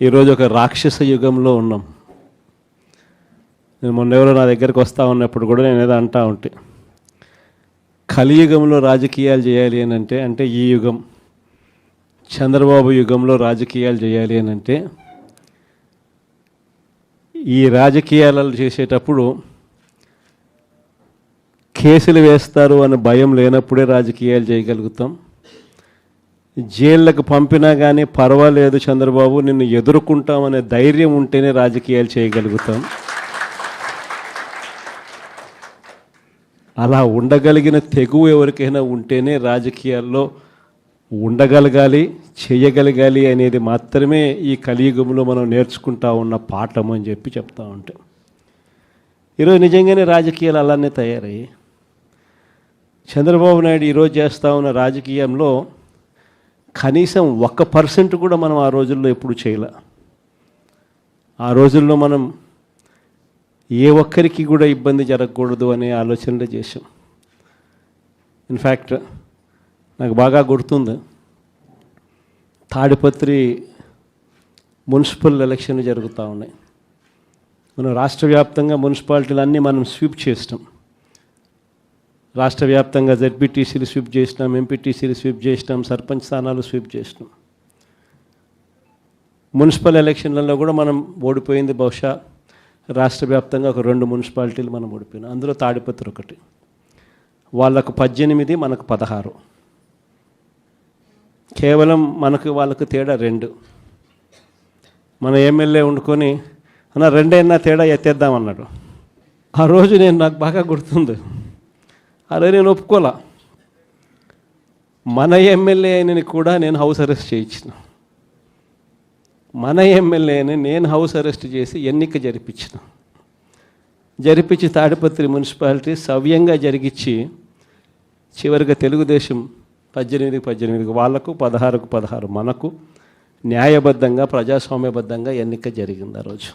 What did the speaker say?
ఈరోజు ఒక రాక్షస యుగంలో ఉన్నాం. నేను మొన్న ఎవరో నా దగ్గరికి వస్తూ ఉన్నప్పుడు కూడా నేను ఏదో అంటా ఉంటే, కలియుగంలో రాజకీయాలు చేయాలి అని అంటే ఈ యుగం చంద్రబాబు యుగంలో రాజకీయాలు చేయాలి అని అంటే ఈ రాజకీయాలు చేసేటప్పుడు కేసులు వేస్తారు అనే భయం లేనప్పుడే రాజకీయాలు చేయగలుగుతాం. జైళ్ళకు పంపినా కానీ పర్వాలేదు చంద్రబాబు నిన్ను ఎదుర్కొంటామనే ధైర్యం ఉంటేనే రాజకీయాలు చేయగలుగుతాం. అలా ఉండగలిగిన తెగువ ఎవరికైనా ఉంటేనే రాజకీయాల్లో ఉండగలగాలి, చేయగలగాలి అనేది మాత్రమే ఈ కలియుగంలో మనం నేర్చుకుంటా ఉన్న పాఠం అని చెప్పి చెప్తా ఉంటాం. ఈరోజు నిజంగానే రాజకీయాలు అలానే తయారయ్యాయి. చంద్రబాబు నాయుడు ఈరోజు చేస్తూ ఉన్న రాజకీయంలో కనీసం 1% కూడా మనం ఆ రోజుల్లో ఎప్పుడు చేయలే. ఆ రోజుల్లో మనం ఏ ఒక్కరికి కూడా ఇబ్బంది జరగకూడదు అనే ఆలోచనలు చేసాం. ఇన్ఫ్యాక్ట్ నాకు బాగా గుర్తుంది, తాడిపత్రి మున్సిపల్ ఎలక్షన్లు జరుగుతూ ఉన్నాయి. మనం రాష్ట్ర వ్యాప్తంగా మున్సిపాలిటీలు అన్నీ మనం స్వీప్ చేస్తాం. రాష్ట్ర వ్యాప్తంగా జెడ్పీటీసీలు స్వీప్ చేసినాం, ఎంపీటీసీలు స్వీప్ చేసినాం, సర్పంచ్ స్థానాలు స్వీప్ చేసినాం. మున్సిపల్ ఎలక్షన్లలో కూడా మనం ఓడిపోయింది బహుశా రాష్ట్ర వ్యాప్తంగా ఒక 2 మున్సిపాలిటీలు మనం ఓడిపోయినాం. అందులో తాడిపత్రి ఒకటి. వాళ్ళకు 18, మనకు 16. కేవలం వాళ్ళకు తేడా 2. మన ఎమ్మెల్యే వండుకొని అన్న 2 అయినా తేడా ఎత్తేద్దామన్నాడు. ఆ రోజు నాకు బాగా గుర్తుంది, అరే నేను ఒప్పుకోలా. మన ఎమ్మెల్యే అయినని కూడా నేను హౌస్ అరెస్ట్ చేయించిన. మన ఎమ్మెల్యేని నేను హౌస్ అరెస్ట్ చేసి ఎన్నిక జరిపించి తాడిపత్రి మున్సిపాలిటీ సవ్యంగా జరిగించి చివరిగా తెలుగుదేశం 18 వాళ్ళకు, 16 మనకు న్యాయబద్ధంగా ప్రజాస్వామ్యబద్ధంగా ఎన్నిక జరిగింది ఆ రోజు.